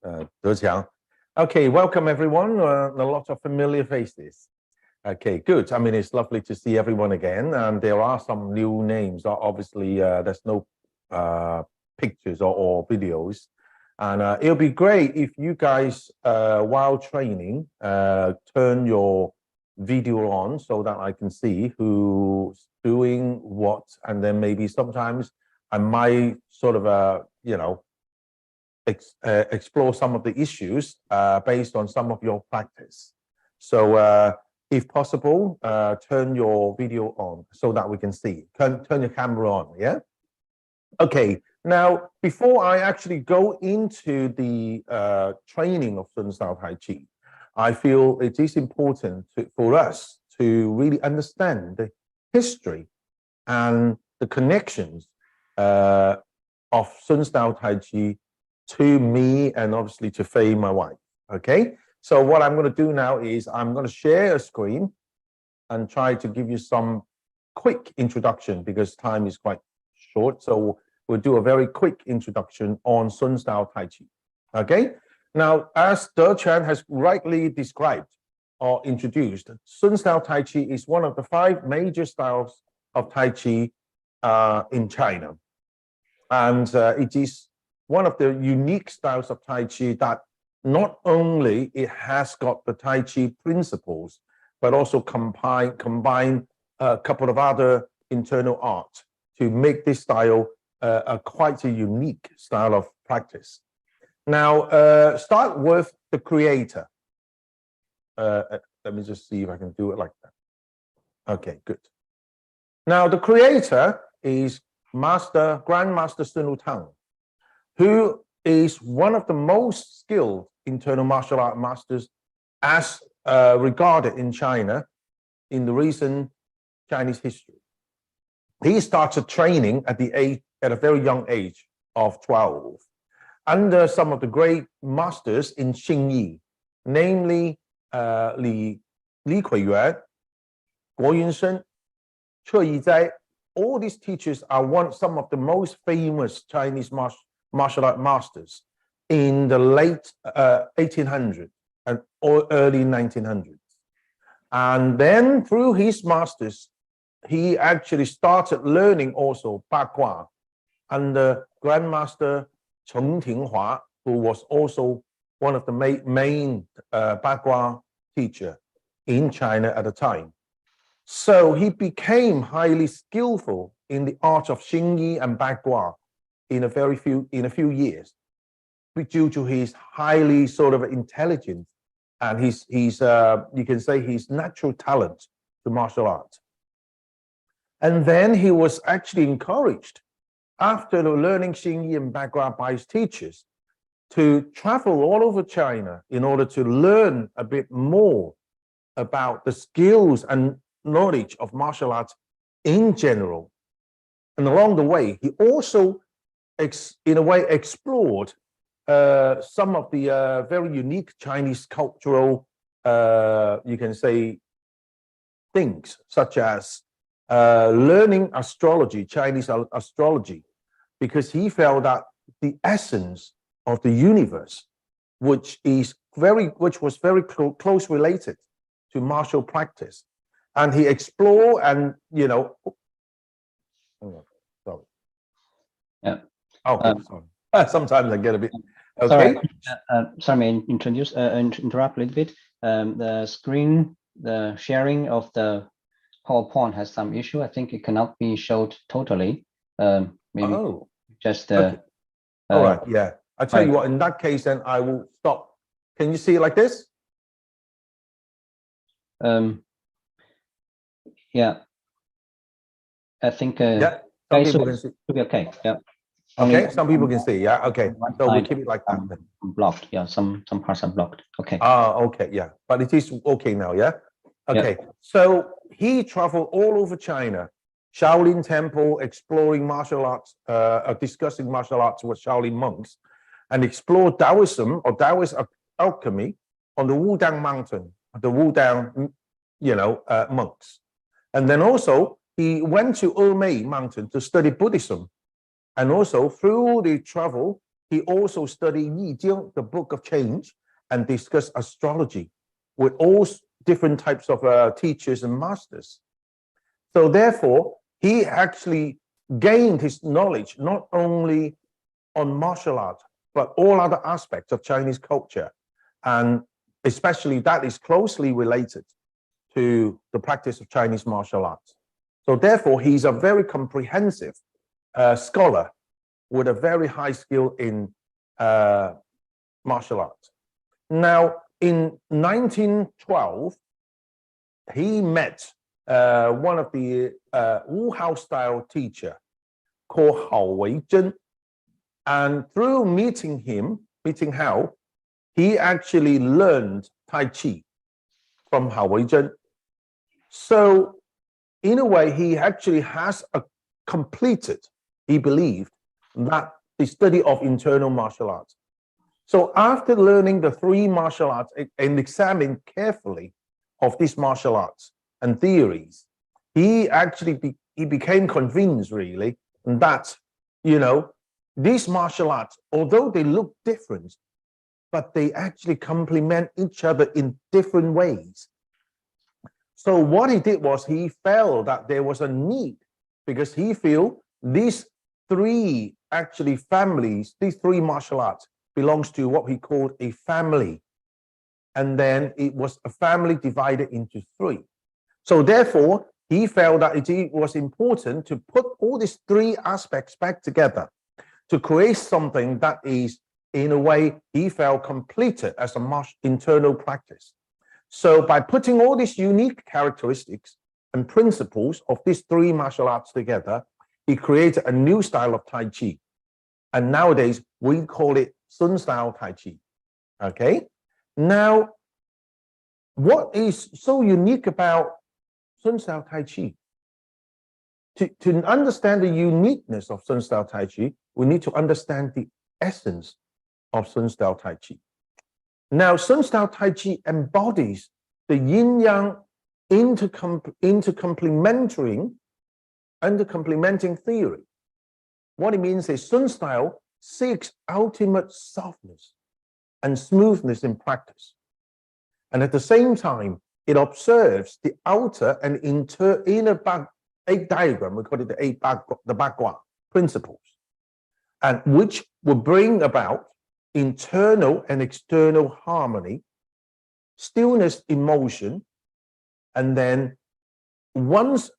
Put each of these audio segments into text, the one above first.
Deqiang. Okay, welcome everyone. A lot of familiar faces. Okay, good. I mean, it's lovely to see everyone again. And there are some new names. Obviously, there's no pictures or videos. And it'll be great if you guys, while training, turn your video on so that I can see who's doing what. And then maybe sometimes I might sort of, explore some of the issues based on some of your practice. So if possible, turn your video on so that we can see. Turn your camera on, yeah? Okay, now before I actually go into the training of Sun style Tai Chi, I feel it is important for us to really understand the history and the connections of Sun style Tai Chi to me and obviously to Faye, my wife. Okay, so what I'm going to do now is I'm going to share a screen and try to give you some quick introduction because time is quite short. So we'll do a very quick introduction on Sun style Tai Chi. Okay, now as Deqiang has rightly described or introduced, Sun style Tai Chi is one of the 5 major styles of Tai Chi in China, and it is one of the unique styles of Tai Chi that not only it has got the Tai Chi principles, but also combine a couple of other internal art to make this style quite a unique style of practice. Now, start with the creator. Let me just see if I can do it like that. Okay, good. Now, the creator is Grandmaster Sun Wudang, who is one of the most skilled internal martial art masters as regarded in China in the recent Chinese history. He started training at a very young age of 12 under some of the great masters in Xingyi, namely Li Kuiyuan, Guo Yunsheng, Che Yizai. All these teachers are some of the most famous Chinese martial art masters in the late 1800s or early 1900s. And then through his masters, he actually started learning also Bagua under Grandmaster Cheng Tinghua, who was also one of the main Bagua teacher in China at the time. So he became highly skillful in the art of Xingyi and Bagua in a few years, due to his highly sort of intelligence and his you can say his natural talent to martial art. And then he was actually encouraged after learning Xingyi and Bagua by his teachers to travel all over China in order to learn a bit more about the skills and knowledge of martial arts in general. And along the way, he also in a way explored some of the very unique Chinese cultural, you can say, things, such as learning astrology, Chinese astrology, because he felt that the essence of the universe, which was very close related to martial practice, and he explored and sorry. Yeah. Okay, sorry. Sometimes I get a bit. Okay. Sorry, may interrupt a little bit. The screen, the sharing of the PowerPoint has some issue. I think it cannot be showed totally. Maybe just. Okay. All right. Yeah. I'll tell you what. In that case, then I will stop. Can you see it like this? Yeah. I think. Yeah. Some people can see. Should be okay. Yeah. Okay, some people can see, yeah, okay. So we keep it like that then. Blocked, yeah, some parts are blocked, okay. Okay, yeah, but it is okay now, yeah? Okay, yeah. So he traveled all over China, Shaolin Temple, exploring martial arts, discussing martial arts with Shaolin monks, and explored Taoism or Taoist alchemy on the Wudang mountain, the Wudang, monks. And then also, he went to Emei mountain to study Buddhism. And also through the travel, he also studied Yi Jiang, the Book of Change, and discussed astrology with all different types of teachers and masters. So therefore, he actually gained his knowledge not only on martial art, but all other aspects of Chinese culture. And especially that is closely related to the practice of Chinese martial arts. So therefore, he's a very comprehensive scholar with a very high skill in martial arts. Now, in 1912, he met one of the Wu style teacher called Hao Weizhen. And through meeting Hao, he actually learned Tai Chi from Hao Weizhen. So in a way, he actually has completed, he believed, that the study of internal martial arts. So after learning the 3 martial arts and examining carefully of these martial arts and theories, he actually he became convinced really that, these martial arts, although they look different, but they actually complement each other in different ways. So what he did was he felt that there was a need, because he felt these 3 actually families, these 3 martial arts belongs to what he called a family. And then it was a family divided into 3. So therefore, he felt that it was important to put all these 3 aspects back together to create something that is, in a way, he felt completed as a internal practice. So by putting all these unique characteristics and principles of these 3 martial arts together, he created a new style of Tai Chi. And nowadays, we call it Sun style Tai Chi. Okay? Now, what is so unique about Sun style Tai Chi? To understand the uniqueness of Sun style Tai Chi, we need to understand the essence of Sun style Tai Chi. Now, Sun style Tai Chi embodies the yin-yang intercomplementing theory. What it means is Sun style seeks ultimate softness and smoothness in practice. And at the same time, it observes the outer and inner 8 diagram, we call it the 8 Bagua principles, and which will bring about internal and external harmony, stillness in motion. And then once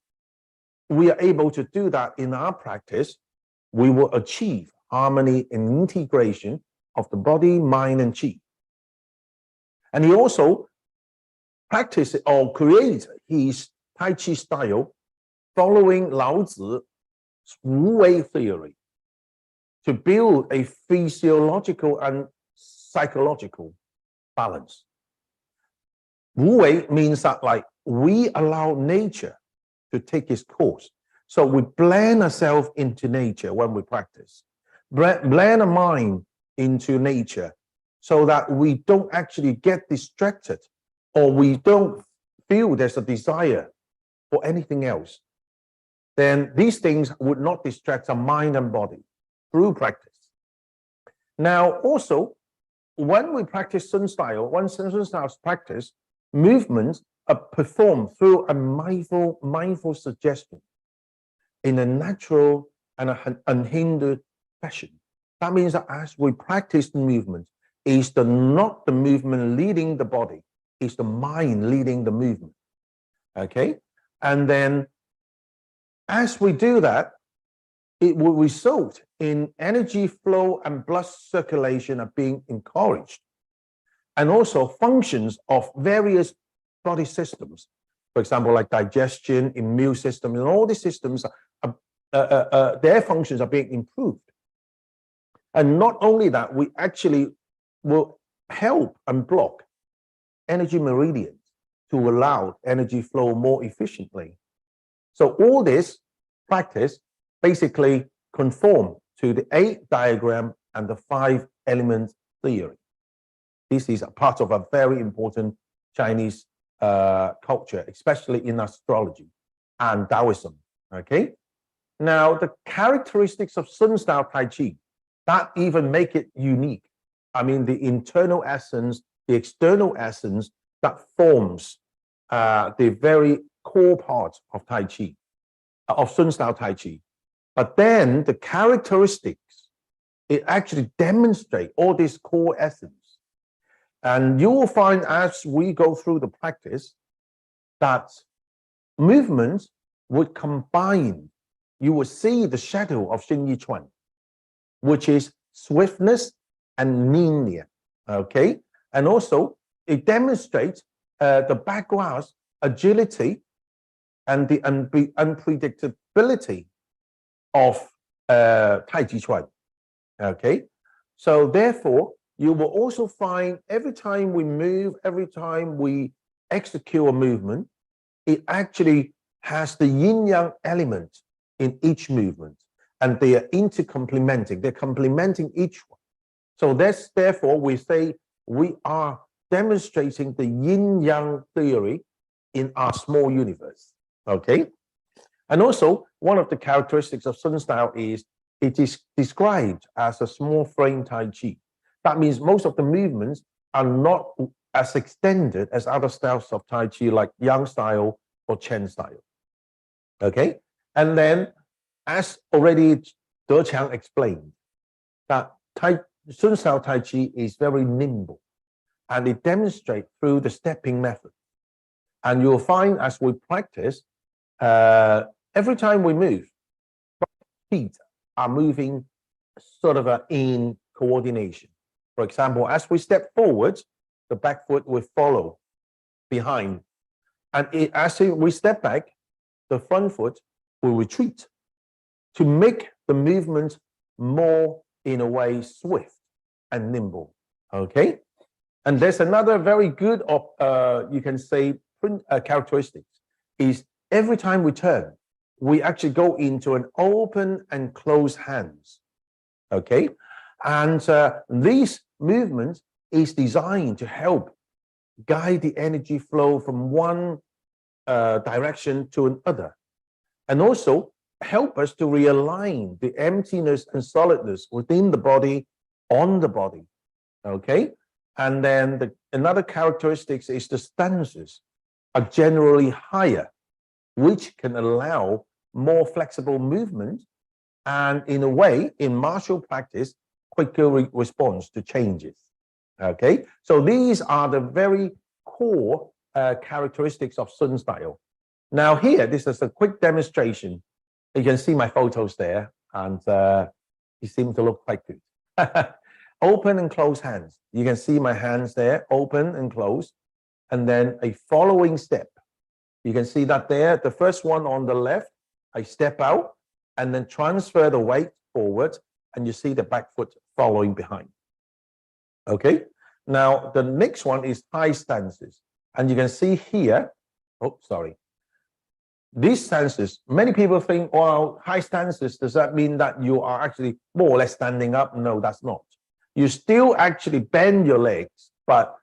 we are able to do that in our practice, we will achieve harmony and integration of the body, mind, and qi. And he also practices or creates his Tai Chi style following Lao Tzu's Wu Wei theory to build a physiological and psychological balance. Wu Wei means that we allow nature to take its course. So we blend ourselves into nature when we practice. Blend our mind into nature so that we don't actually get distracted, or we don't feel there's a desire for anything else. Then these things would not distract our mind and body through practice. Now, also, when we practice Sun style, practice, movements are performed through a mindful suggestion in a natural and unhindered fashion. That means that as we practice the movement, it's not the movement leading the body, it's the mind leading the movement. Okay? And then as we do that, it will result in energy flow and blood circulation are being encouraged. And also functions of various body systems, for example, like digestion, immune system, and all these systems, their functions are being improved. And not only that, we actually will help unblock energy meridians to allow energy flow more efficiently. So all this practice basically conform to the 8 diagram and the 5 element theory. This is a part of a very important Chinese culture, especially in astrology and Taoism. Okay. Now, the characteristics of Sun style Tai Chi, that even make it unique. I mean, the internal essence, the external essence that forms the very core part of Tai Chi, of Sun style Tai Chi. But then the characteristics, it actually demonstrate all this core essence. And you will find as we go through the practice that movements would combine. You will see the shadow of Xing Yi Chuan, which is swiftness and linear, okay? And also, it demonstrates the background agility and the unpredictability of Taijiquan, okay? So therefore, you will also find every time we move, every time we execute a movement, it actually has the yin-yang element in each movement, and they are intercomplementing. They're complementing each one. So that's therefore we say we are demonstrating the yin-yang theory in our small universe, okay? And also, one of the characteristics of Sun style is it is described as a small frame Tai Chi. That means most of the movements are not as extended as other styles of Tai Chi like Yang style or Chen style, okay? And then, as already De Chang explained, that Sun style Tai Chi is very nimble, and it demonstrates through the stepping method. And you'll find as we practice, every time we move, feet are moving sort of in coordination. For example, as we step forward, the back foot will follow behind. And as we step back, the front foot will retreat to make the movement more, in a way, swift and nimble, okay? And there's another very good, you can say, characteristics, is every time we turn, we actually go into an open and closed hands, okay? And these movements is designed to help guide the energy flow from one direction to another, and also help us to realign the emptiness and solidness within the body, on the body, okay? And then another characteristic is the stances are generally higher, which can allow more flexible movement, and in a way, in martial practice, quicker response to changes, okay? So these are the very core characteristics of Sun style. Now here, this is a quick demonstration. You can see my photos there, and you seem to look quite good. Open and close hands. You can see my hands there, open and close. And then a following step. You can see that there, the first one on the left, I step out and then transfer the weight forward, and you see the back foot following behind. Okay, now the next one is high stances. And you can see here, oh, sorry. These stances, many people think, well, high stances, does that mean that you are actually more or less standing up? No, that's not. You still actually bend your legs, but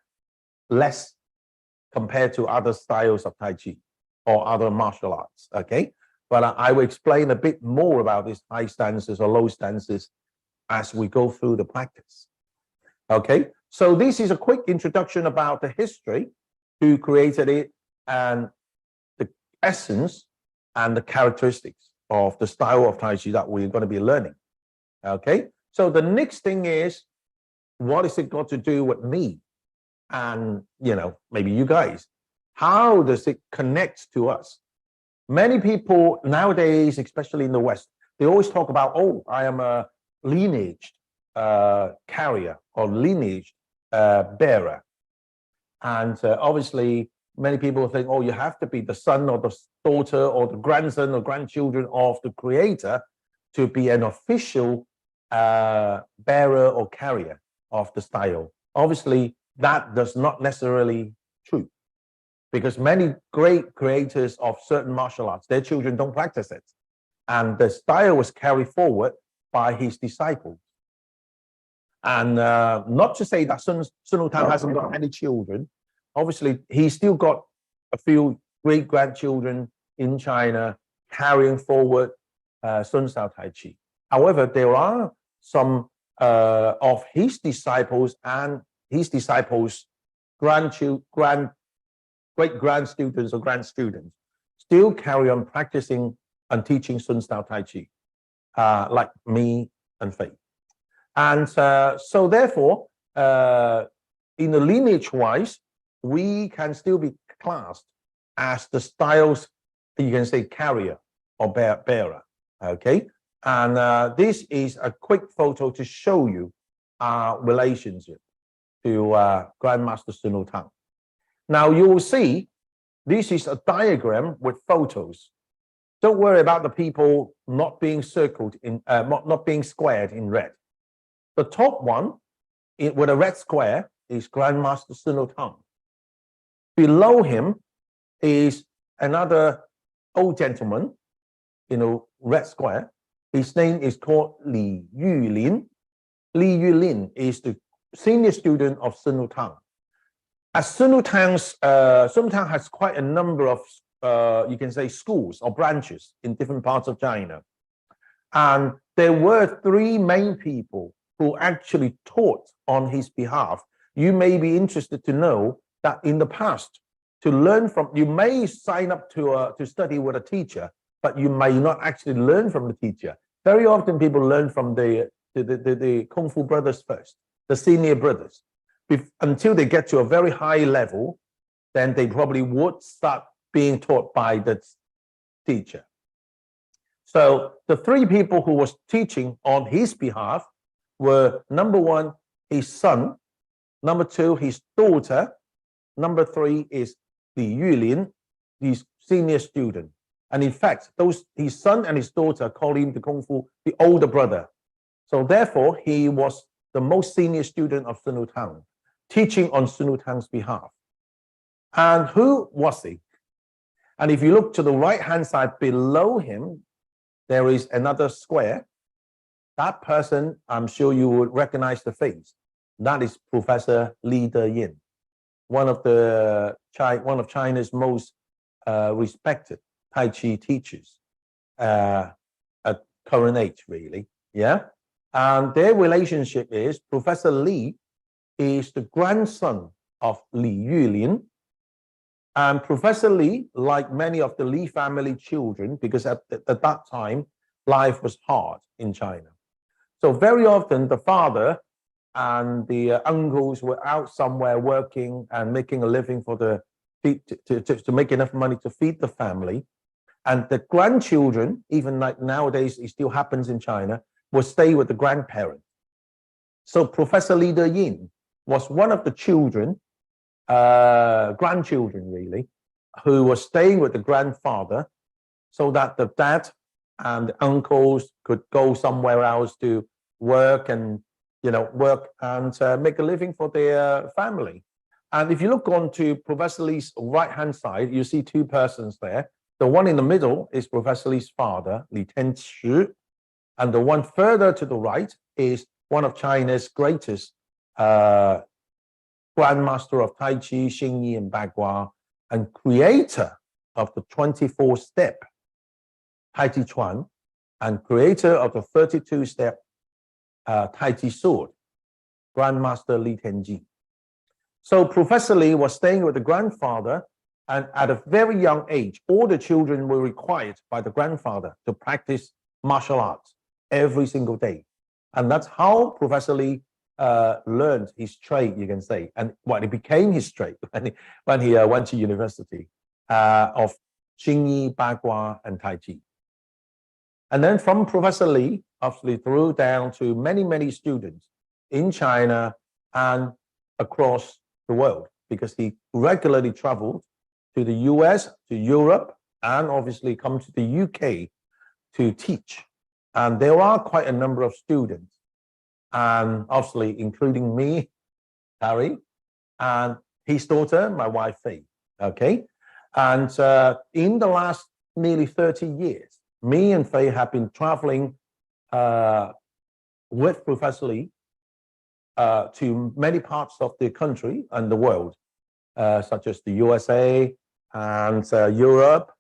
less compared to other styles of Tai Chi or other martial arts, okay? But I will explain a bit more about these high stances or low stances as we go through the practice, okay? So this is a quick introduction about the history, who created it, and the essence and the characteristics of the style of Tai Chi that we're going to be learning, okay? So the next thing is, what is it got to do with me? And, you know, maybe you guys, how does it connect to us? Many people nowadays, especially in the West, they always talk about, oh, I am a lineage carrier or lineage bearer. And obviously, many people think, oh, you have to be the son or the daughter or the grandson or grandchildren of the creator to be an official bearer or carrier of the style. Obviously, that does not necessarily true, because many great creators of certain martial arts, their children don't practice it, and the style was carried forward by his disciples. And not to say that Sun Wudang hasn't got any children. Obviously, he's still got a few great grandchildren in China carrying forward Sun style Tai Chi. However, there are some of his disciples and his disciples' great-grand students or grand students still carry on practicing and teaching Sun style Tai Chi, like me and Fei. And so therefore, in the lineage wise, we can still be classed as the styles, you can say, carrier or bearer, okay? And this is a quick photo to show you our relationship to Grandmaster Sun Wudang. Now you will see this is a diagram with photos. Don't worry about the people not being circled in, not being squared in red. The top one with a red square is Grandmaster Sun Wudang. Below him is another old gentleman, red square. His name is called Li Yulin. Li Yulin is the senior student of Sun Wudang. As Sun Wudang has quite a number of, you can say, schools or branches in different parts of China. And there were three main people who actually taught on his behalf. You may be interested to know that in the past, to learn from, you may sign up to study with a teacher, but you may not actually learn from the teacher. Very often people learn from the Kung Fu brothers first, the senior brothers. Until they get to a very high level, then they probably would start being taught by the teacher. So the three people who was teaching on his behalf were, number one, his son, number two, his daughter, number three is Li Yulin, his senior student. And in fact, his son and his daughter call him the Kung Fu, the older brother. So therefore, he was the most senior student of Sun Wudang, teaching on Sun Wudang's behalf. And who was he? And if you look to the right-hand side below him, there is another square. That person, I'm sure you would recognize the face. That is Professor Li Deyin, one of China's most respected Tai Chi teachers at current age, really. Yeah. And their relationship is Professor Li is the grandson of Li Yulin. And Professor Li, like many of the Li family children, because at that time, life was hard in China. So very often the father and the uncles were out somewhere working and making a living for to make enough money to feed the family. And the grandchildren, even like nowadays, it still happens in China, will stay with the grandparents. So Professor Li Deyin was one of the children, grandchildren really, who was staying with the grandfather so that the dad and the uncles could go somewhere else to work and, work and make a living for their family. And if you look on to Professor Li's right-hand side, you see two persons there. The one in the middle is Professor Li's father, Li Tenchi, and the one further to the right is one of China's greatest Grandmaster of Tai Chi, Xingyi and Bagua, and creator of the 24-step Taijiquan, and creator of the 32-step Taiji sword, Grandmaster Li Tenji. So Professor Li was staying with the grandfather, and at a very young age, all the children were required by the grandfather to practice martial arts every single day. And that's how Professor Li learned his trade, you can say, and it became his trade when he went to university of Xingyi, Bagua, and Taiji. And then from Professor Li, obviously through down to many, many students in China and across the world, because he regularly traveled to the US, to Europe, and obviously come to the UK to teach. And there are quite a number of students, and obviously including me, Tary, and his daughter, my wife, Fei, okay? And in the last nearly 30 years, me and Fei have been traveling with Professor Li to many parts of the country and the world, such as the USA and Europe,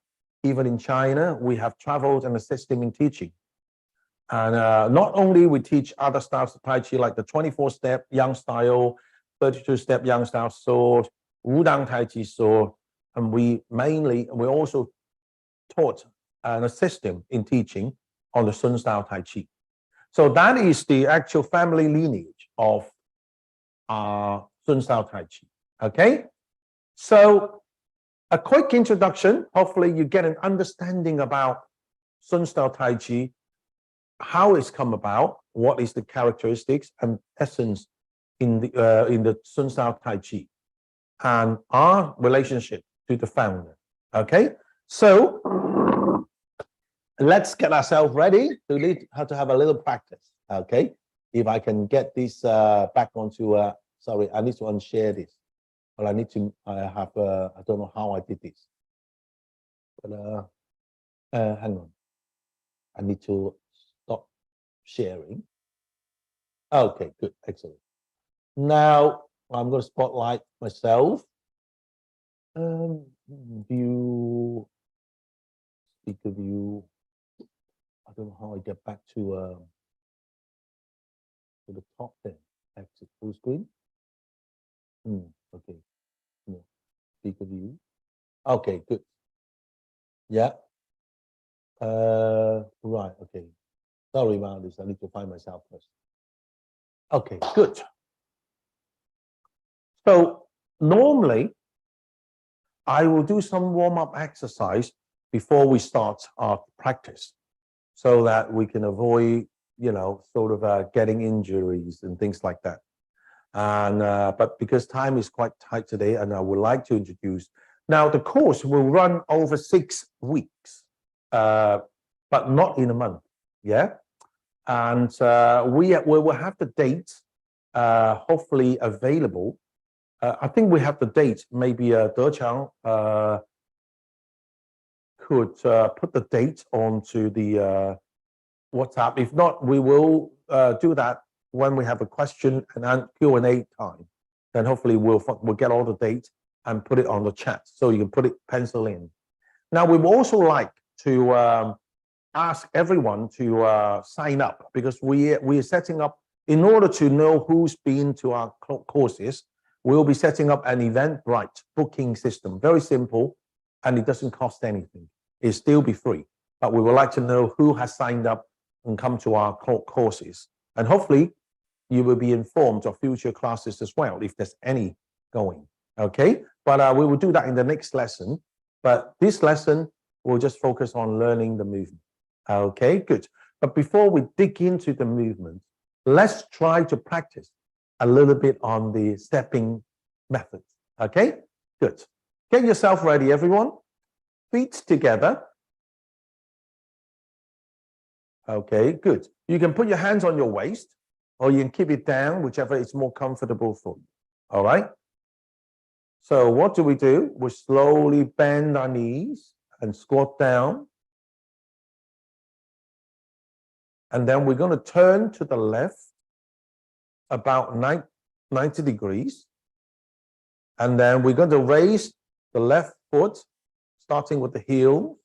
even in China. We have traveled and assisted him in teaching. And not only we teach other styles of Tai Chi, like the 24-step Yang style, 32-step Yang style sword, Wudang Tai Chi sword, and we also taught and assist him in teaching on the Sun style Tai Chi. So that is the actual family lineage of Sun style Tai Chi. Okay, so a quick introduction. Hopefully, you get an understanding about Sun style Tai Chi, how it's come about, what is the characteristics and essence in the Sun style Tai Chi, and our relationship to the founder. Okay, so let's get ourselves ready to have a little practice. Okay, if I can get this back onto sorry, I need to unshare this, but I need to I don't know how I did this, but hang on, I need to stop sharing. Okay, good, excellent. Now I'm going to spotlight myself. View, speaker view. I don't know how I get back to the top there. Exit full screen. Okay. No. Speaker view. Okay, good. Yeah. Right. Okay. Sorry about this. I need to find myself first. Okay, good. So normally, I will do some warm-up exercise before we start our practice, so that we can avoid, sort of getting injuries and things like that. And but because time is quite tight today, and I would like to introduce. Now, the course will run over 6 weeks, but not in a month. Yeah, and we will have the date hopefully available. I think we have the date. Maybe Dechang could put the date onto the WhatsApp. If not, we will do that when we have a question and Q&A time. Then hopefully we'll get all the dates and put it on the chat, so you can put it pencil in. Now, we would also like to ask everyone to sign up, because we are setting up, in order to know who's been to our courses, we'll be setting up an Eventbrite booking system. Very simple, and it doesn't cost anything. It'll still be free, but we would like to know who has signed up and come to our courses. And hopefully you will be informed of future classes as well, if there's any going. Okay, but we will do that in the next lesson. But this lesson will just focus on learning the movement. Okay, good. But before we dig into the movement, let's try to practice a little bit on the stepping method. Okay, good. Get yourself ready, everyone. Feet together. Okay, good. You can put your hands on your waist, or you can keep it down, whichever is more comfortable for you. All right? So what do? We slowly bend our knees and squat down. And then we're going to turn to the left about 90 degrees. And then we're going to raise the left foot, starting with the heel,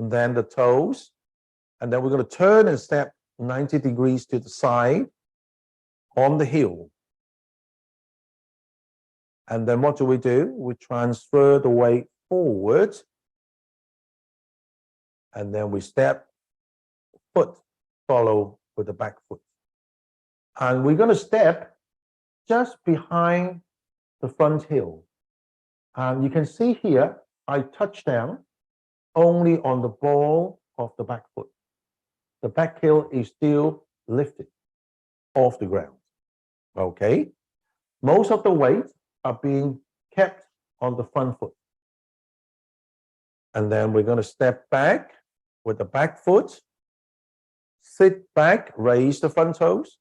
and then the toes. And then we're going to turn and step 90 degrees to the side on the heel. And then what do? We transfer the weight forward. And then we step, foot follow with the back foot. And we're going to step just behind the front heel. And you can see here, I touch down only on the ball of the back foot. The back heel is still lifted off the ground. Okay? Most of the weight are being kept on the front foot. And then we're going to step back with the back foot, sit back, raise the front toes,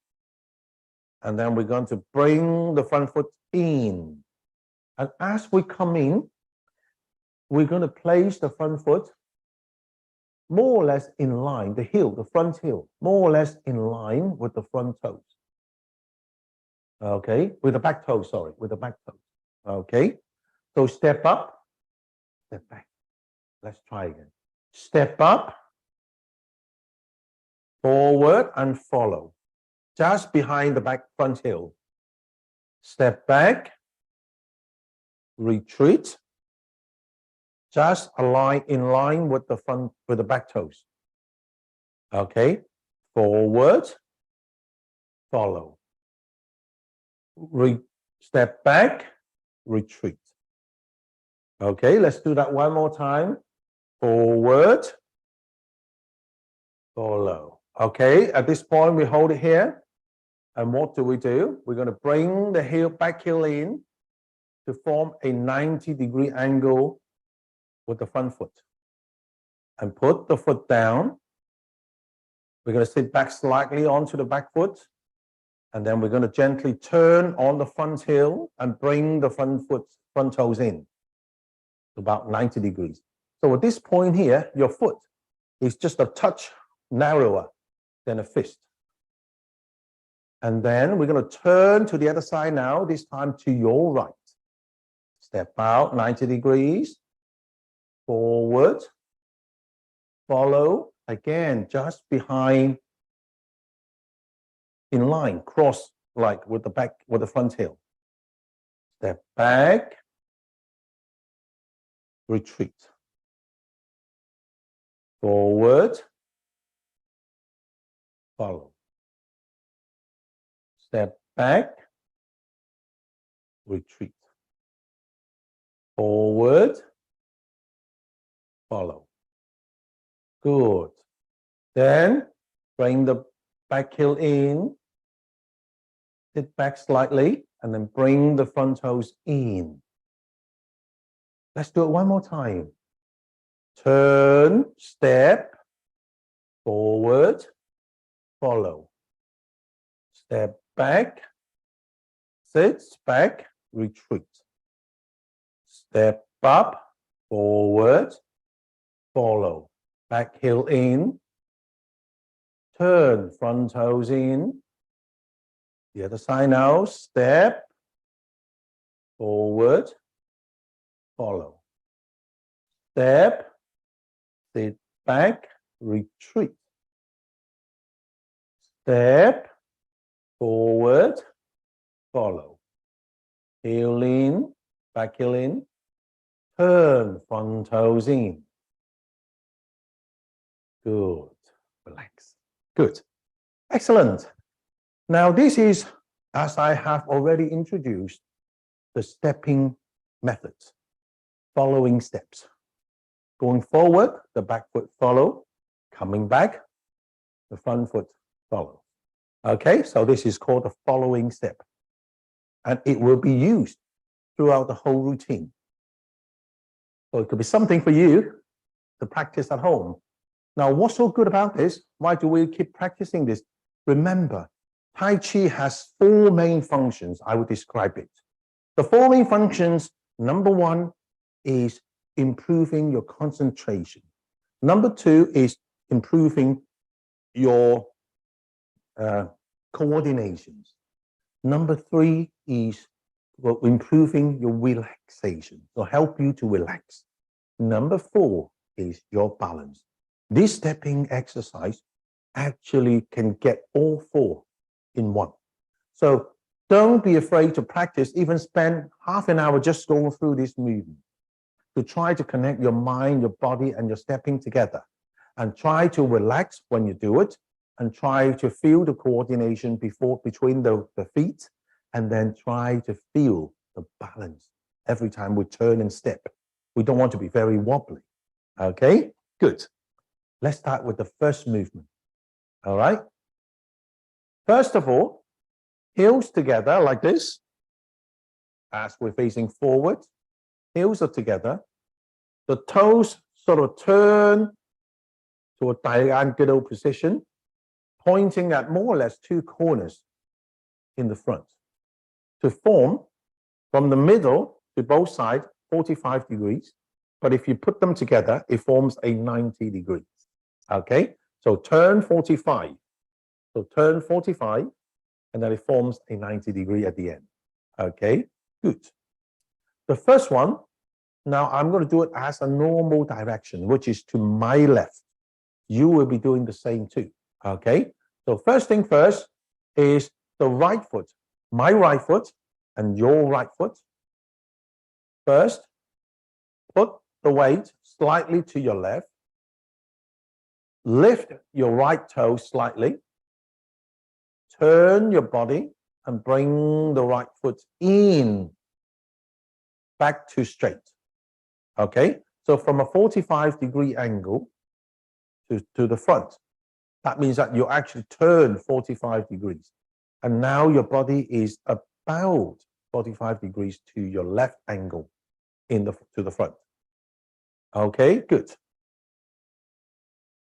and then we're going to bring the front foot in. And as we come in, we're going to place the front foot more or less in line, the heel, the front heel, more or less in line with the front toes. Okay, with the back toes, sorry, with the back toes. Okay, so step up, step back. Let's try again. Step up, forward and follow. Just behind the back front heel. Step back, retreat. Just align in line with the front, with the back toes. Okay, forward, follow. Step back, retreat. Okay, let's do that one more time. Forward, follow. Okay, at this point we hold it here. And what do? We're going to bring the heel, back heel in to form a 90-degree angle with the front foot. And put the foot down. We're going to sit back slightly onto the back foot. And then we're going to gently turn on the front heel and bring the front toes in to about 90 degrees. So at this point here, your foot is just a touch narrower than a fist. And then we're going to turn to the other side now, this time to your right. Step out 90 degrees, forward, follow, again, just behind, in line, cross like with the back, with the front heel. Step back, retreat. Forward, follow. Step back, retreat. Forward, follow. Good. Then bring the back heel in, sit back slightly, and then bring the front toes in. Let's do it one more time. Turn, step, forward, follow. Step back, sit back, retreat. Step up, forward, follow. Back heel in, turn, front toes in. The other side now, step, forward, follow. Step, sit back, retreat. Step, forward, follow. Heel in, back heel in, turn, front toes in. Good. Relax. Good. Excellent. Now this is, as I have already introduced, the stepping methods, following steps. Going forward, the back foot follow. Coming back, the front foot follow. Okay, so this is called the following step. And it will be used throughout the whole routine. So it could be something for you to practice at home. Now, what's so good about this? Why do we keep practicing this? Remember, Tai Chi has 4 main functions. I would describe it. The 4 main functions, number 1 is improving your concentration. Number 2 is improving your coordinations. Number 3 is improving your relaxation, so help you to relax. Number 4 is your balance. This stepping exercise actually can get all 4 in one. So don't be afraid to practice, even spend half an hour just going through this movement to try to connect your mind, your body, and your stepping together. And try to relax when you do it, and try to feel the coordination between the feet, and then try to feel the balance every time we turn and step. We don't want to be very wobbly. Okay, good. Let's start with the first movement. All right. First of all, heels together like this, as we're facing forward. Heels are together. The toes sort of turn to a diagonal position, pointing at more or less 2 corners in the front to form from the middle to both sides 45 degrees. But if you put them together, it forms a 90 degrees. Okay, so turn 45. So turn 45, and then it forms a 90 degree at the end. Okay, good. The first one, now I'm going to do it as a normal direction, which is to my left. You will be doing the same too. Okay, so first thing first is the right foot, my right foot and your right foot. First, put the weight slightly to your left. Lift your right toe slightly. Turn your body and bring the right foot in, back to straight. Okay, so from a 45-degree angle to the front. That means that you actually turn 45 degrees. And now your body is about 45 degrees to your left angle to the front. Okay, good.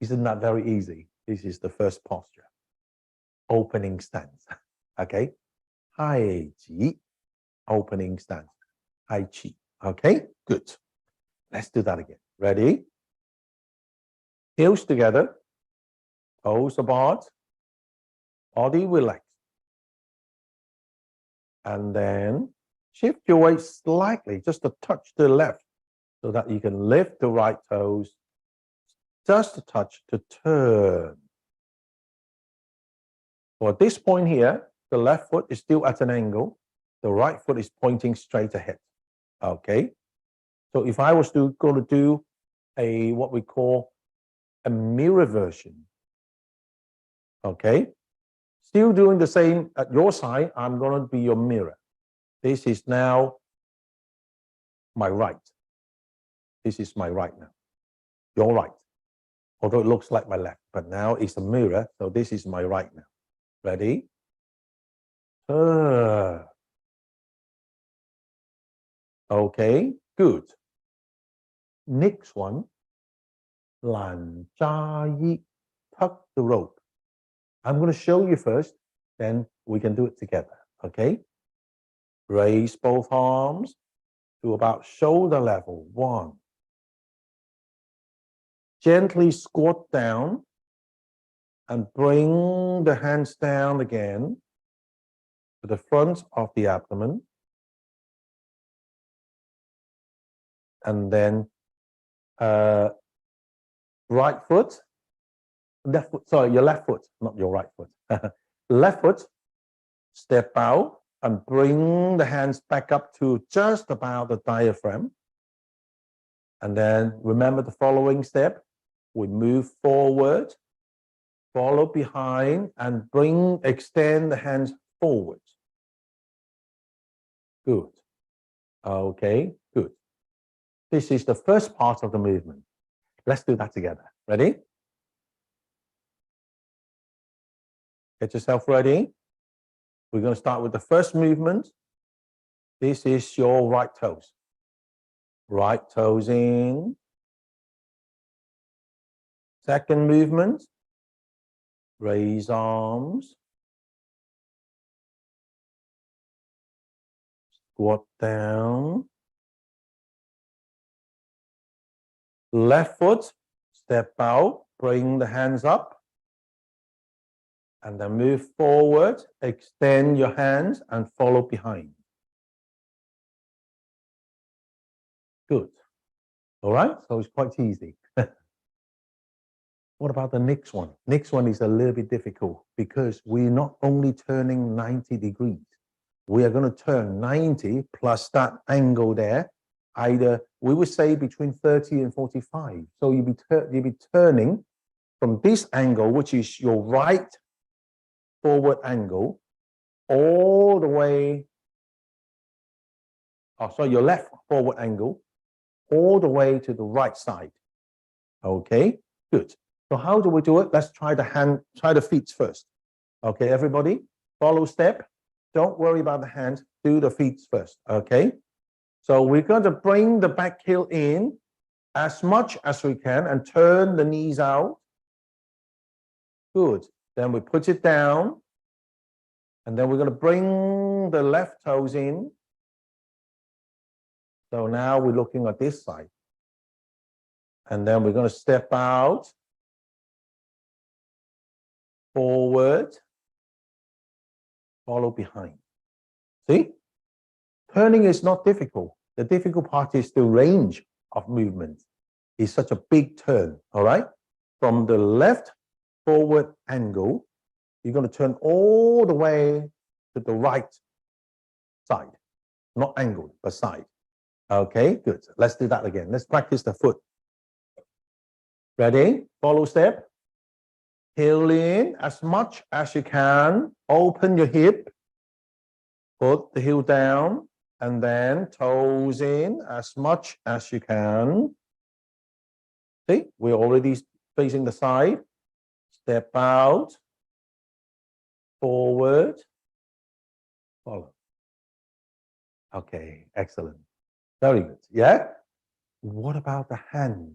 Isn't that very easy? This is the first posture. Opening stance. Okay. Taiji. Opening stance. Tai Chi. Okay, good. Let's do that again. Ready? Heels together. Toes apart. Body relaxed. And then shift your weight slightly, just a touch to the left, so that you can lift the right toes, just a touch to turn. So at this point here, the left foot is still at an angle. The right foot is pointing straight ahead. Okay. So if I was going to do what we call a mirror version. Okay. Still doing the same at your side, I'm going to be your mirror. This is now my right. This is my right now. Your right. Although it looks like my left, but now it's a mirror, so this is my right now. Ready? Okay, good. Next one. Yip. Tuck the rope. I'm going to show you first, then we can do it together. Okay? Raise both arms to about shoulder level. 1. Gently squat down and bring the hands down again to the front of the abdomen. And then right foot, left foot, sorry, your left foot, not your right foot. Left foot, step out and bring the hands back up to just about the diaphragm. And then remember the following step. We move forward, follow behind, and extend the hands forward. Good. Okay, good. This is the first part of the movement. Let's do that together. Ready? Get yourself ready. We're going to start with the first movement. This is your right toes. Right toes in. Second movement. Raise arms. Squat down. Left foot, step out, bring the hands up. And then move forward, extend your hands and follow behind. Good. All right, so it's quite easy. What about the next one? Next one is a little bit difficult because we're not only turning 90 degrees. We are going to turn 90 plus that angle there. Either we would say between 30 and 45. So you'll be turning from this angle, which is your right forward angle, all the way, your left forward angle, all the way to the right side. Okay, good. So how do we do it? Let's try the feet first. Okay, everybody, follow step. Don't worry about the hands, do the feet first. Okay, so we're going to bring the back heel in as much as we can and turn the knees out. Good. Then we put it down. And then we're going to bring the left toes in. So now we're looking at this side. And then we're going to step out, forward, follow behind. See? Turning is not difficult. The difficult part is the range of movement. It's such a big turn, all right? From the left forward angle, you're going to turn all the way to the right side, not angled, but side. Okay, good. Let's do that again. Let's practice the foot. Ready? Follow step. Heel in as much as you can. Open your hip. Put the heel down. And then toes in as much as you can. See, we're already facing the side. Step out. Forward. Follow. Okay, excellent. Very good. Yeah? What about the hand?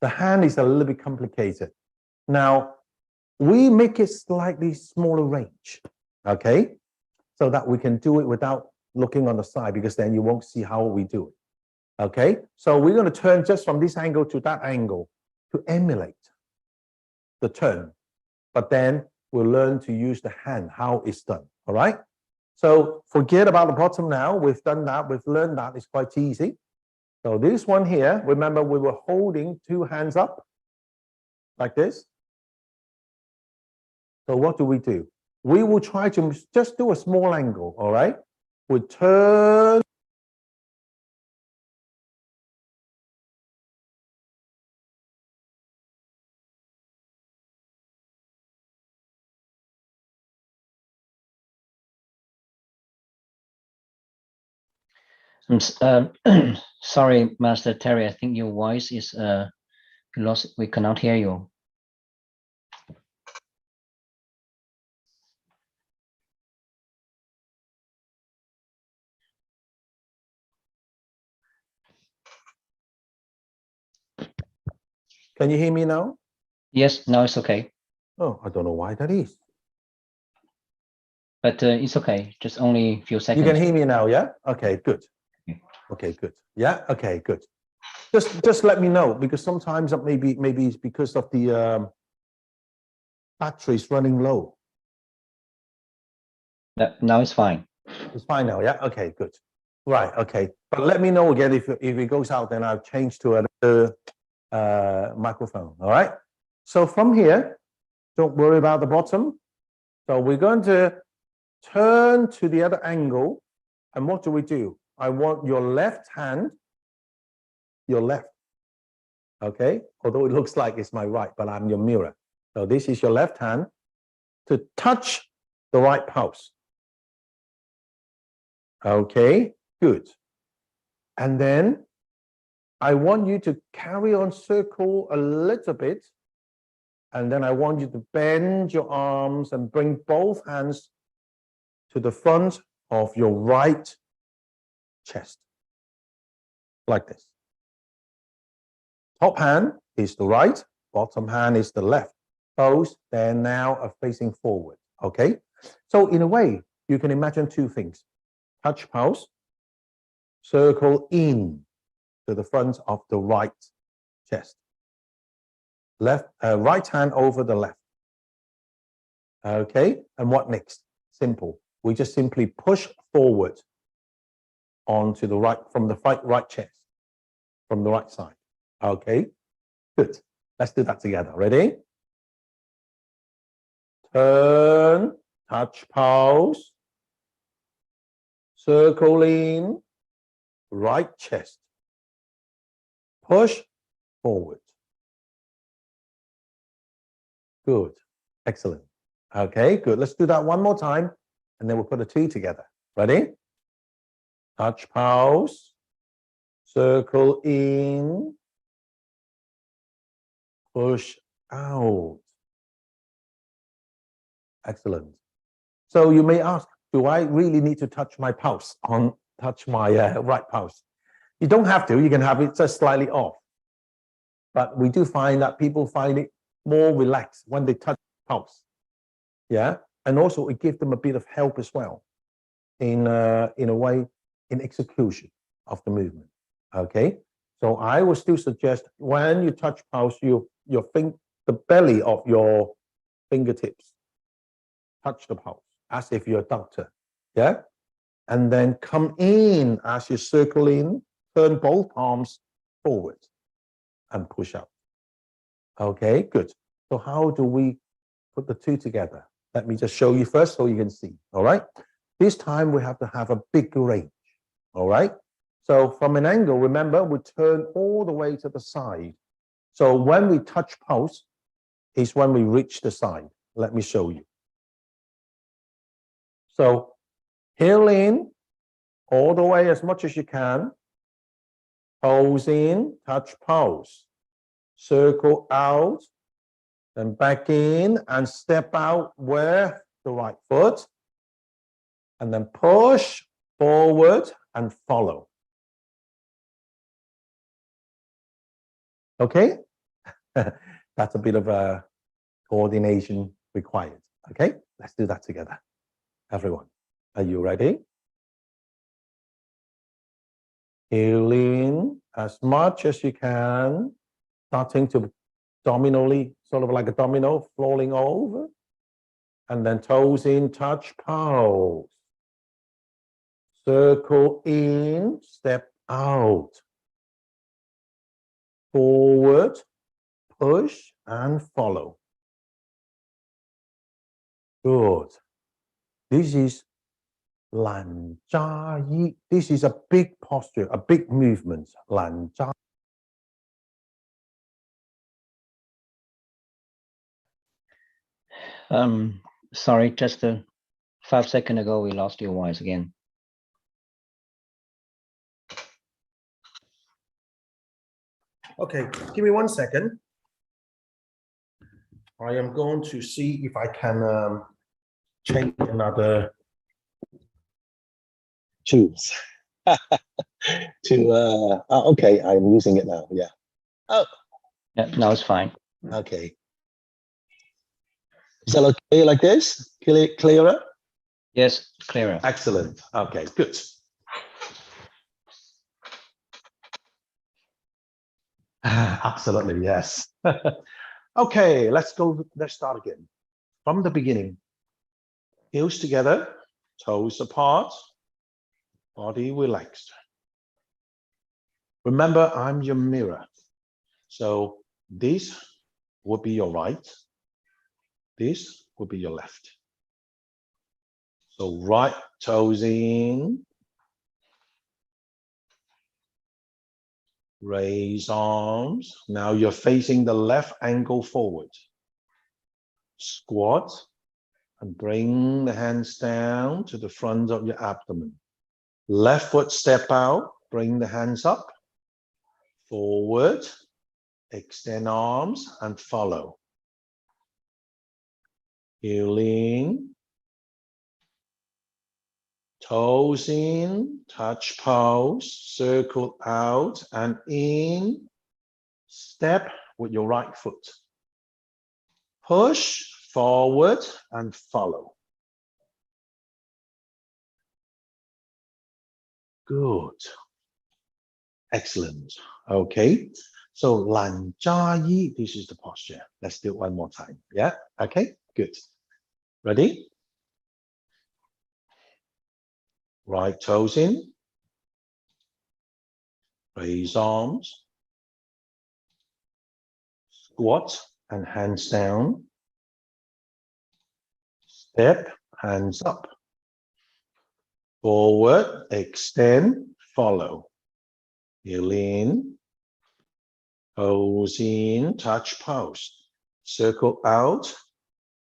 The hand is a little bit complicated. Now, we make it slightly smaller range, okay? So that we can do it without looking on the side, because then you won't see how we do it, okay? So we're going to turn just from this angle to that angle to emulate the turn. But then we'll learn to use the hand, how it's done, all right? So forget about the bottom now. We've done that. We've learned that. It's quite easy. So this one here, remember we were holding two hands up like this. So what do? We will try to just do a small angle, all right? We turn. Sorry, Master Tary, I think your voice is lost. We cannot hear you. Can you hear me now? Yes, now it's okay. Oh, I don't know why that is. But it's okay. Just only a few seconds. You can hear me now, yeah? Okay, good. Okay, good. Yeah, okay, good. Just let me know, because sometimes maybe it's because of the batteries running low. Now it's fine. It's fine now, yeah? Okay, good. Right, okay. But let me know again if it goes out, then I'll change to another microphone, all right? So from here, don't worry about the bottom. So we're going to turn to the other angle. And what do? I want your left hand, your left, okay? Although it looks like it's my right, but I'm your mirror. So this is your left hand to touch the right pulse. Okay, good. And then I want you to carry on circle a little bit. And then I want you to bend your arms and bring both hands to the front of your right chest, like this. Top hand is the right, bottom hand is the left. Both, they're now are facing forward, okay? So in a way, you can imagine two things. Touch pulse, circle in to the front of the right chest. Right hand over the left. Okay, and what next? Simple. We just simply push forward onto the right, from the right chest, from the right side. Okay, good. Let's do that together. Ready? Turn, touch pulse, circle in, right chest. Push forward. Good. Excellent. Okay, good. Let's do that one more time, and then we'll put a T together. Ready? Touch pulse, circle in, push out. Excellent. So you may ask, do I really need to touch my pulse touch my right pulse? You don't have to. You can have it just slightly off. But we do find that people find it more relaxed when they touch pulse. Yeah, and also it gives them a bit of help as well in a way in execution of the movement. Okay, so I would still suggest when you touch pulse, the belly of your fingertips touch the pulse as if you're a doctor. Yeah, and then come in as you circle in, turn both arms forward and push up. Okay, good. So how do we put the two together? Let me just show you first so you can see, all right? This time we have to have a big range, all right? So from an angle, remember, we turn all the way to the side. So when we touch pulse is when we reach the side. Let me show you. So heel in, all the way as much as you can. Pulse in, touch pulse. Circle out, then back in and step out with the right foot. And then push forward and follow. Okay? That's a bit of a coordination required. Okay? Let's do that together. Everyone, are you ready? Heel in as much as you can, starting to dominally, sort of like a domino, falling over. And then toes in, touch, pulse. Circle in, step out. Forward, push, and follow. Good. This is Lan Jia Yi. This is a big posture, a big movement. Lan Jia. Sorry, just 5 seconds ago, we lost your voice again. Okay, give me 1 second. I am going to see if I can change another tools. Okay, I'm using it now. Yeah. Oh. Yeah, now it's fine. Okay. Is that okay like this? Clearer? Yes, clearer. Excellent. Okay, good. Absolutely, yes. Okay, let's start again. From the beginning. Heels together, toes apart, body relaxed. Remember, I'm your mirror. So this would be your right. This would be your left. So right toes in. Raise arms. Now you're facing the left ankle forward. Squat and bring the hands down to the front of your abdomen. Left foot step out, bring the hands up. Forward, extend arms and follow. Heel in. Toes in, touch pulse, circle out and in. Step with your right foot. Push forward and follow. Good. Excellent. Okay. So Lan Jia Yi, this is the posture. Let's do it one more time. Yeah. Okay. Good. Ready? Right toes in. Raise arms. Squat and hands down. Step, hands up. Forward, extend, follow. Heel in. Toes in, touch pulse. Circle out.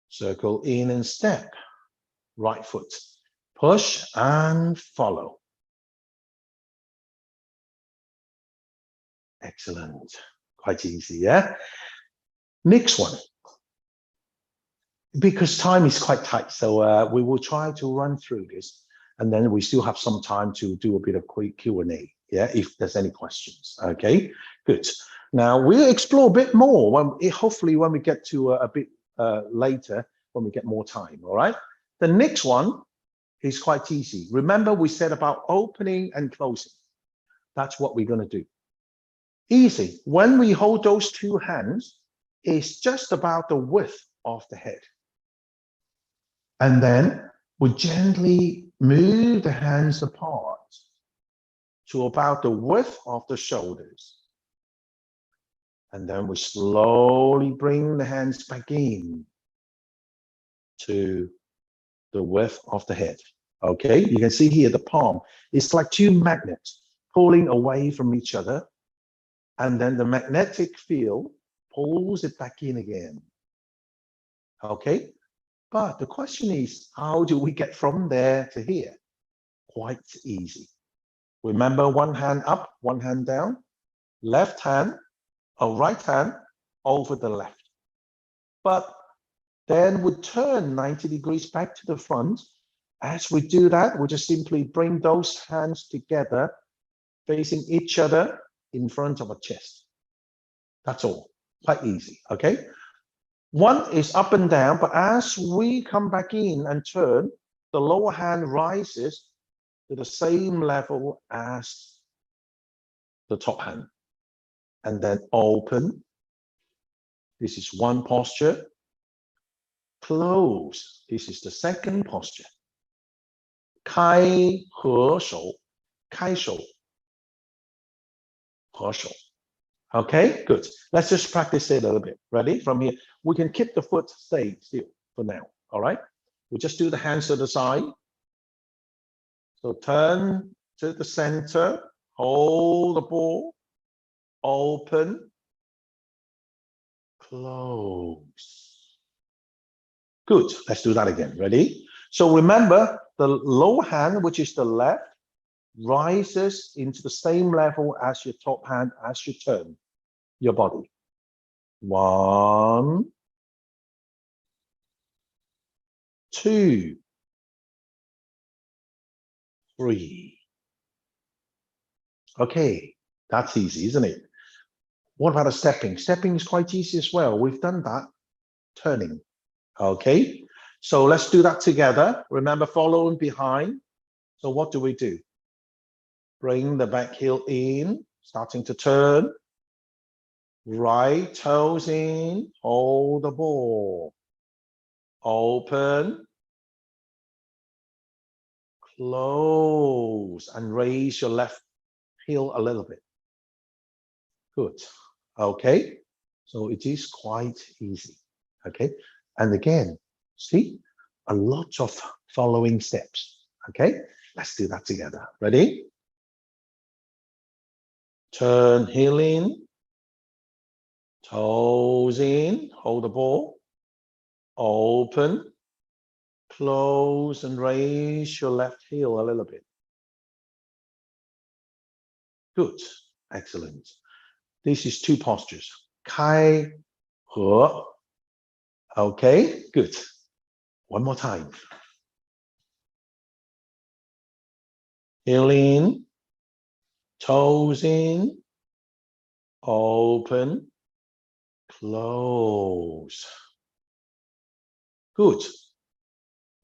Circle in and step. Right foot. Push and follow. Excellent. Quite easy, yeah? Next one. Because time is quite tight, so we will try to run through this, and then we still have some time to do a bit of quick Q&A, yeah, if there's any questions. Okay, good. Now we'll explore a bit more hopefully when we get to a bit later, when we get more time. All right. The next one is quite easy. Remember, we said about opening and closing. That's what we're going to do. Easy. When we hold those two hands, it's just about the width of the head. And then we gently move the hands apart to about the width of the shoulders. And then we slowly bring the hands back in to the width of the head. Okay, you can see here the palm. It's like two magnets pulling away from each other. And then the magnetic field pulls it back in again. Okay, but the question is, how do we get from there to here? Quite easy. Remember, one hand up, one hand down, left hand or right hand over the left. But then we turn 90 degrees back to the front. As we do that, we just simply bring those hands together, facing each other in front of our chest. That's all, quite easy, okay? One is up and down, but as we come back in and turn, the lower hand rises to the same level as the top hand. And then open. This is one posture. Close. This is the second posture. 开合手, 开手, 合手. Okay, good. Let's just practice it a little bit. Ready? From here, we can keep the foot stay still for now. All right. We just do the hands to the side. So turn to the center, hold the ball, open, close. Good. Let's do that again. Ready? So remember, the lower hand, which is the left, rises into the same level as your top hand as you turn your body. 1, 2, 3. Okay, that's easy, isn't it? What about a stepping? Stepping is quite easy as well. We've done that. Turning. Okay, so let's do that together. Remember, following behind. So what do? Bring the back heel in, starting to turn. Right toes in, hold the ball. Open. Close and raise your left heel a little bit. Good. Okay, so it is quite easy. Okay, and again, see, a lot of following steps. Okay, let's do that together. Ready? Turn heel in, toes in, hold the ball, open, close and raise your left heel a little bit. Good, excellent. This is two postures. 开合. Okay, good. One more time. Heel in, toes in, open, close. Good.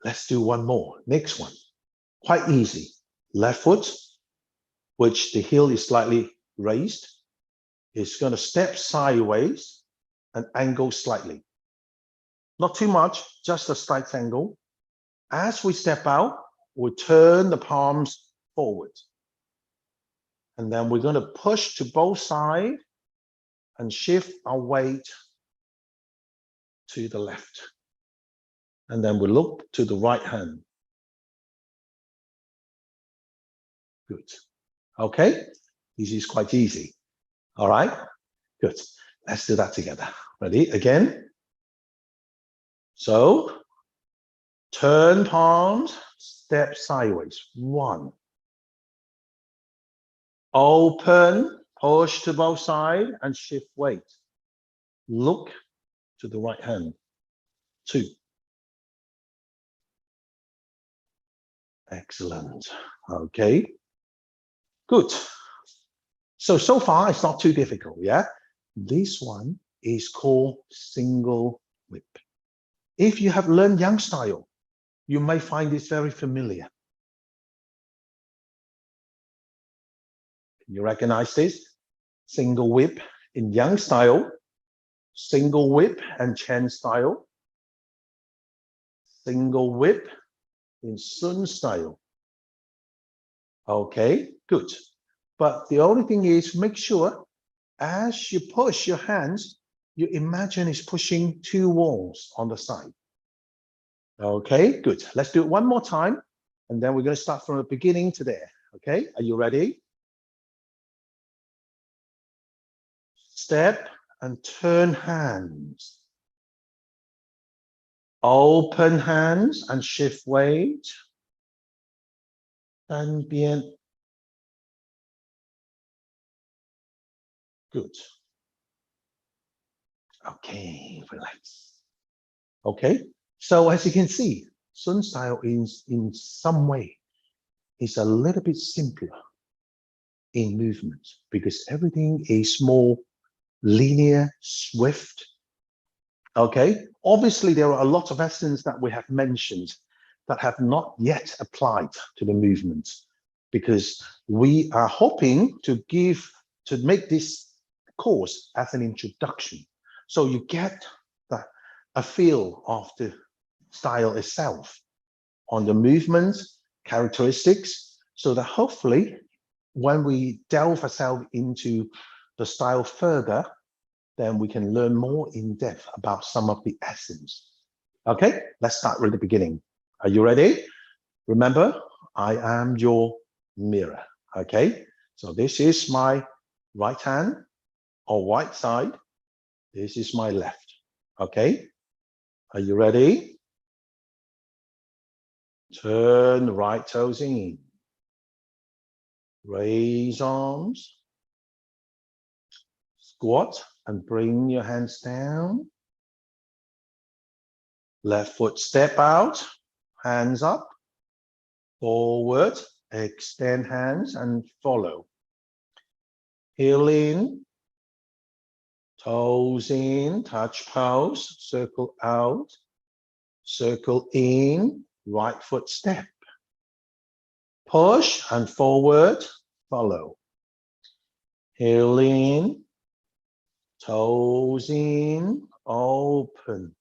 Let's do one more. Next one. Quite easy. Left foot, which the heel is slightly raised, is going to step sideways and angle slightly. Not too much, just a slight angle. As we step out, we turn the palms forward. And then we're going to push to both sides and shift our weight to the left. And then we look to the right hand. Good. Okay, this is quite easy. All right, good. Let's do that together. Ready? Again. So, turn palms, step sideways. 1. Open, push to both sides and shift weight. Look to the right hand. 2. Excellent. Okay. Good. So far it's not too difficult, yeah? This one is called single whip. If you have learned Yang style, you may find this very familiar. Can you recognize this? Single whip in Yang style, single whip and Chen style, single whip in Sun style. Okay, good. But the only thing is, make sure As you push your hands, you imagine it's pushing 2 walls on the side. Okay, good. Let's do it one more time. And then we're going to start from the beginning to there. Okay, are you ready? Step and turn hands. Open hands and shift weight. And bien. Good. Okay, relax. Okay, so as you can see, Sun style is in some way is a little bit simpler in movement because everything is more linear, swift. Okay, obviously there are a lot of essence that we have mentioned that have not yet applied to the movement because we are hoping to make this course as an introduction. So you get a feel of the style itself on the movements, characteristics, so that hopefully when we delve ourselves into the style further, then we can learn more in depth about some of the essence. Okay, let's start with the beginning. Are you ready? Remember, I am your mirror. Okay, so this is my right hand or right side. This is my left. Okay, are you ready? Turn right toes in. Raise arms. Squat and bring your hands down. Left foot step out, hands up. Forward, extend hands and follow. Heel in. Toes in, touch pose, circle out. Circle in, right foot step. Push and forward, follow. Heel in, toes in, open.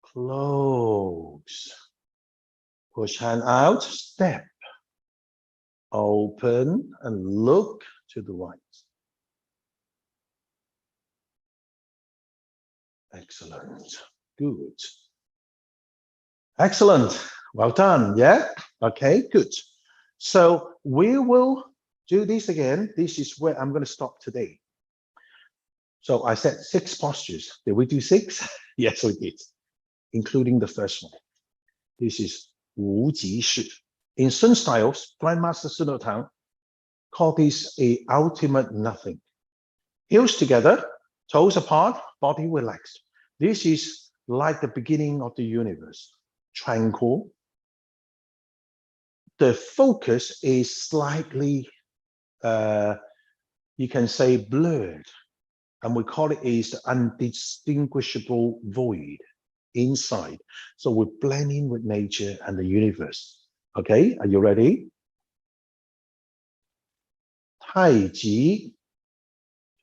Close. Push hand out, step. Open and look to the right. Excellent. Good. Excellent. Well done. Yeah. Okay, good. So we will do this again. This is where I'm going to stop today. So I said 6 postures. Did we do 6? Yes, we did, including the first one. This is Wu Ji Shi. In Sun styles, Grandmaster Sun Tang called this a ultimate nothing. Heels together, toes apart, body relaxed. This is like the beginning of the universe. Tranquil. The focus is slightly, you can say, blurred. And we call it is the undistinguishable void inside. So we blend in with nature and the universe. Okay, are you ready? Taiji.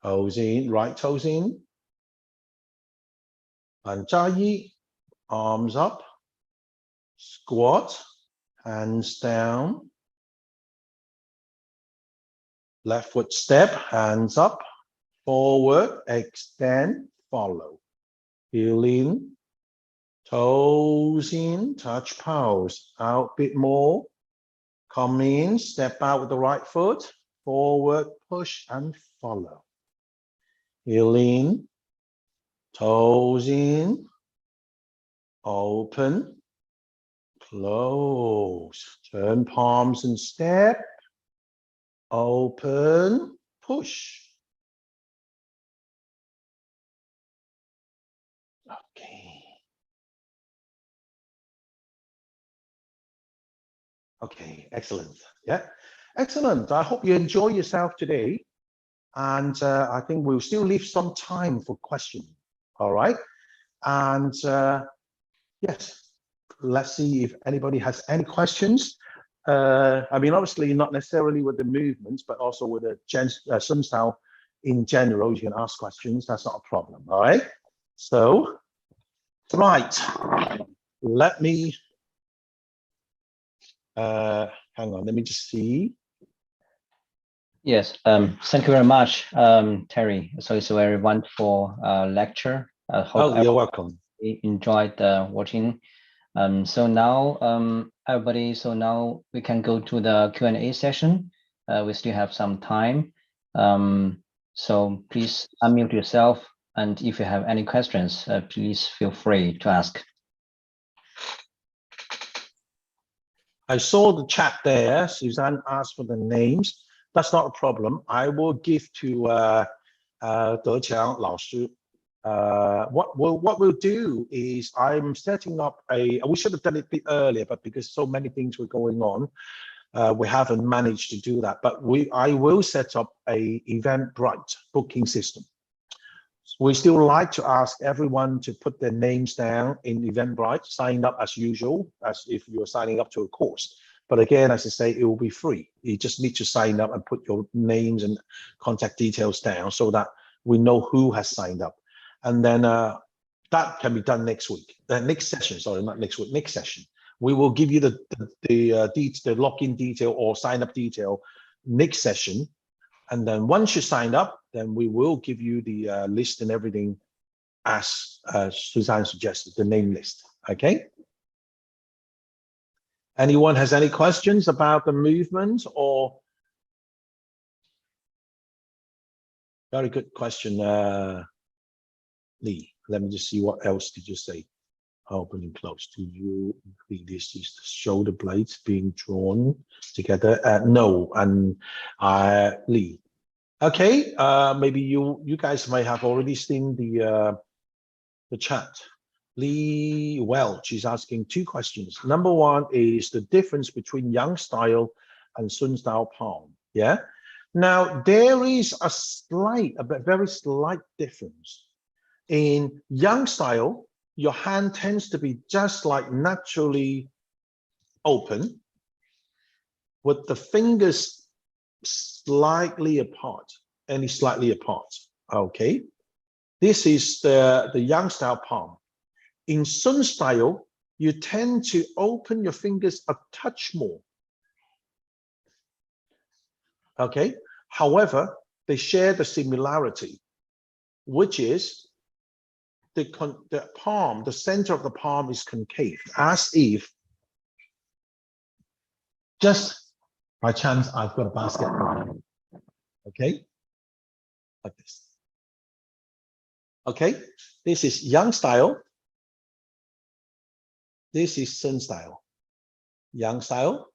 Toes in, right toes in. And Jiayi, arms up. Squat, hands down. Left foot step, hands up. Forward, extend, follow. Heel in, toes in, touch pose. Out a bit more. Come in, step out with the right foot. Forward, push and follow. Heel in, toes in, open, close. Turn palms and step. Open, push. Okay. Okay, excellent. Yeah, excellent. I hope you enjoy yourself today. And I think we'll still leave some time for questions. All right. And yes, let's see if anybody has any questions. I mean, obviously not necessarily with the movements, but also with the Sun style in general, you can ask questions. That's not a problem. All right. So, right. Let me, hang on, let me just see. Yes, thank you very much, Tary. So it's a very wonderful lecture. I hope you're welcome. everybody enjoyed watching. So now, everybody, so now we can go to the Q&A session. We still have some time. So please unmute yourself. And if you have any questions, please feel free to ask. I saw the chat there. Suzanne asked for the names. That's not a problem. I will give to Deqiang Lao Shi. What we'll do is I'm setting up we should have done it a bit earlier, but because so many things were going on, we haven't managed to do that. But I will set up a Eventbrite booking system. We still like to ask everyone to put their names down in Eventbrite, sign up as usual, as if you're signing up to a course. But again, as I say, it will be free. You just need to sign up and put your names and contact details down so that we know who has signed up. And then that can be done next week. Next session, sorry, not next week, next session. We will give you the login detail or sign up detail next session. And then once you signed up, then we will give you the list and everything as Suzanne suggested, the name list, okay? Anyone has any questions about the movement or? Very good question, Lee. Let me just see what else did you say. Open and close. Do you agree this is the shoulder blades being drawn together? No, and Lee. Okay, maybe you guys might have already seen the chat. Lee Welch is asking two questions. Number one is the difference between Yang style and Sun style palm. Yeah. Now there is a very slight difference. In Yang style, your hand tends to be just like naturally open, with the fingers slightly apart, slightly apart. Okay, this is the Yang style palm. In Sun style, you tend to open your fingers a touch more. Okay, however, they share the similarity, which is the palm, the center of the palm is concave, as if just by chance I've got a basketball. Okay, like this. Okay, this is Yang style. This is Sun style. Yang style,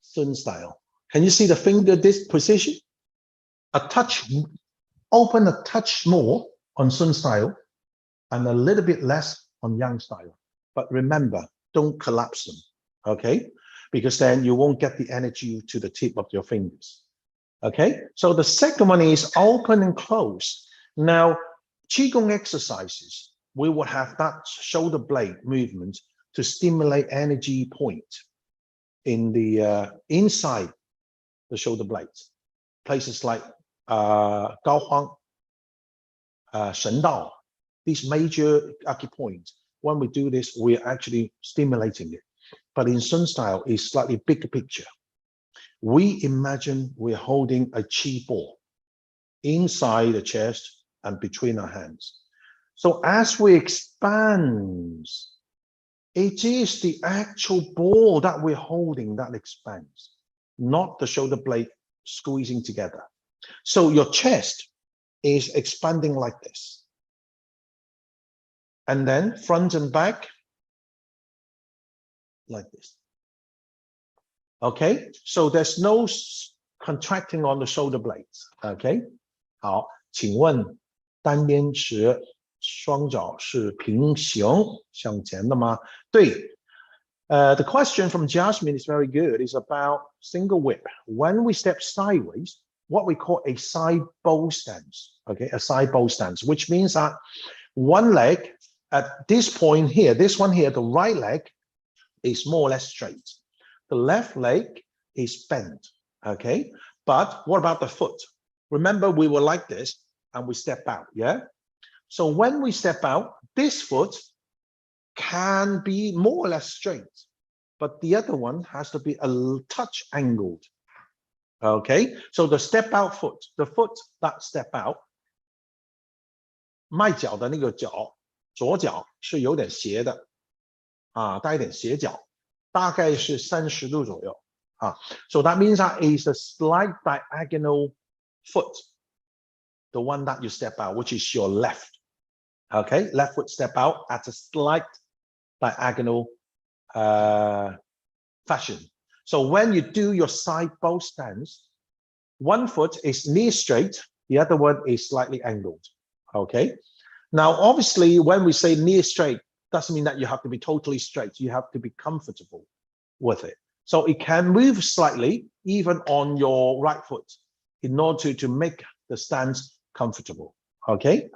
Sun style. Can you see the finger, this position? A touch, open a touch more on Sun style and a little bit less on Yang style. But remember, don't collapse them, okay? Because then you won't get the energy to the tip of your fingers. Okay, so the second one is open and close. Now, Qigong exercises, we will have that shoulder blade movement to stimulate energy point in the inside the shoulder blades. Places like Gaohuang, Shendao, these major acupoints. When we do this, we're actually stimulating it. But in Sun style, it's slightly bigger picture. We imagine we're holding a Qi ball inside the chest and between our hands. So as we expand, it is the actual ball that we're holding that expands, not the shoulder blade squeezing together. So your chest is expanding like this. And then front and back, like this. Okay, so there's no contracting on the shoulder blades. Okay, 好，请问单边时双脚是平行向前的吗？对。The question from Jasmine is very good. It's about single whip. When we step sideways, what we call a side bow stance. Okay, a side bow stance, which means that one leg at this point here, this one here, the right leg is more or less straight. The left leg is bent, okay? But what about the foot? Remember, we were like this and we step out, yeah? So when we step out, this foot can be more or less straight, but the other one has to be a touch angled. Okay, so the step out foot, the foot that step out, 迈脚的那个脚，左脚是有点斜的啊，带一点斜角，大概是30度左右啊。So that means that is a slight diagonal foot, the one that you step out, which is your left. Okay, left foot step out at a slight diagonal fashion. So when you do your side bow stance, one foot is near straight, the other one is slightly angled. Okay. Now, obviously, when we say near straight, doesn't mean that you have to be totally straight. You have to be comfortable with it. So it can move slightly, even on your right foot, in order to make the stance comfortable. Okay.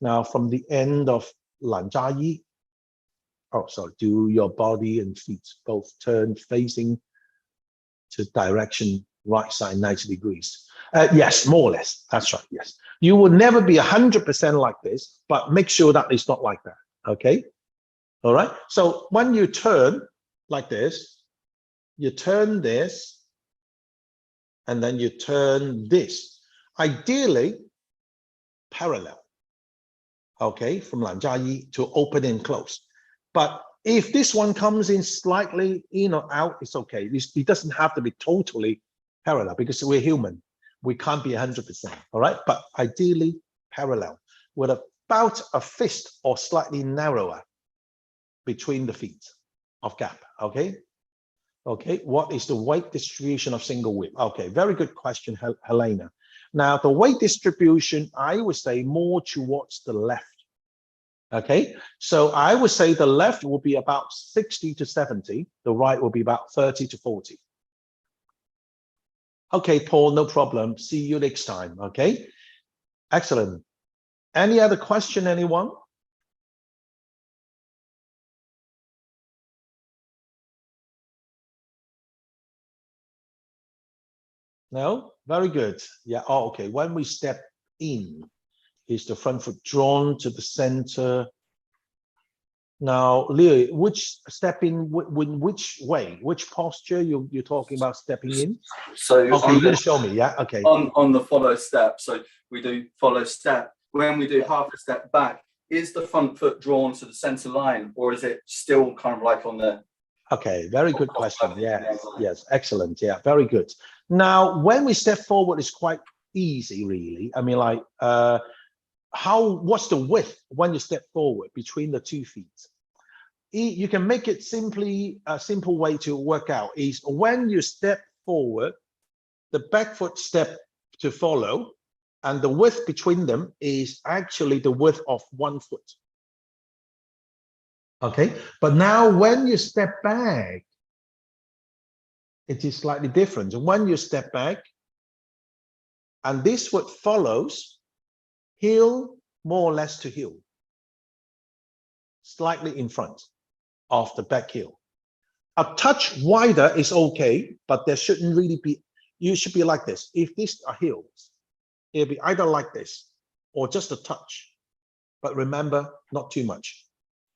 Now, from the end of 懒扎一, oh, sorry, do your body and feet both turn facing to direction right side 90 degrees. Yes, more or less. That's right. Yes. You will never be 100% like this, but make sure that it's not like that. Okay. All right. So when you turn like this, you turn this, and then you turn this. Ideally, parallel. Okay, from 懒扎一 to open and close. But if this one comes in slightly in or out, it's okay. It doesn't have to be totally parallel because we're human. We can't be 100%. All right, but ideally parallel with about a fist or slightly narrower between the feet of gap. Okay. Okay, what is the weight distribution of single whip? Okay, very good question, Helena. Now, the weight distribution, I would say more towards the left. Okay, so I would say the left will be about 60 to 70, the right will be about 30 to 40. Okay, Paul, no problem. See you next time. Okay, excellent. Any other question, anyone? No? Very good. Yeah. Oh, okay. When we step in, is the front foot drawn to the center? Now, Leo, which step in, which way, which posture you're talking about stepping in? So okay, you're going to show me, yeah? Okay. On the follow step. So we do follow step. When we do half a step back, is the front foot drawn to the center line, or is it still kind of like on the... Okay, very good question. Yes, yes, excellent. Yeah, very good. Now, when we step forward, it's quite easy, really. I mean, like, what's the width when you step forward between the 2 feet? You can make it simply, a simple way to work out is when you step forward, the back foot step to follow, and the width between them is actually the width of 1 foot. Okay, but now when you step back, it is slightly different. When you step back, and this foot follows, heel more or less to heel, slightly in front of the back heel. A touch wider is okay, but there shouldn't really be, you should be like this. If these are heels, it'll be either like this or just a touch. But remember, not too much,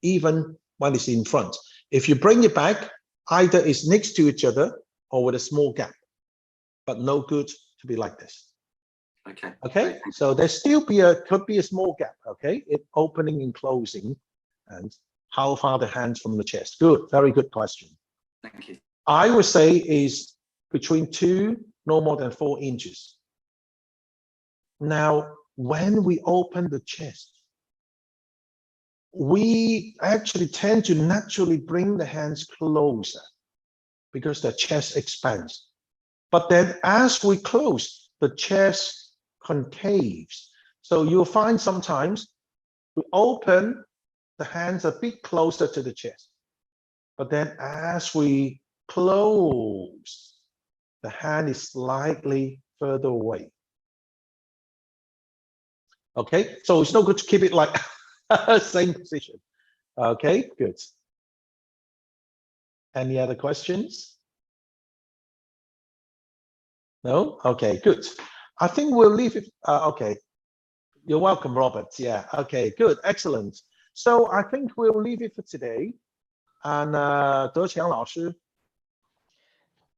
even when it's in front. If you bring it back, either it's next to each other or with a small gap, but no good to be like this. Okay. Okay. So there still could be a small gap. Okay. It opening and closing, and how far the hands from the chest. Good. Very good question. Thank you. I would say is between 2, no more than 4 inches. Now, when we open the chest, we actually tend to naturally bring the hands closer because the chest expands. But then as we close, the chest concaves. So you'll find sometimes we open the hands a bit closer to the chest. But then as we close, the hand is slightly further away. Okay, so it's no good to keep it like same position. Okay, good. Any other questions? No? Okay, good. I think we'll leave it. Okay, you're welcome, Robert. Yeah, okay, good, excellent. So I think we'll leave it for today. And 德强老师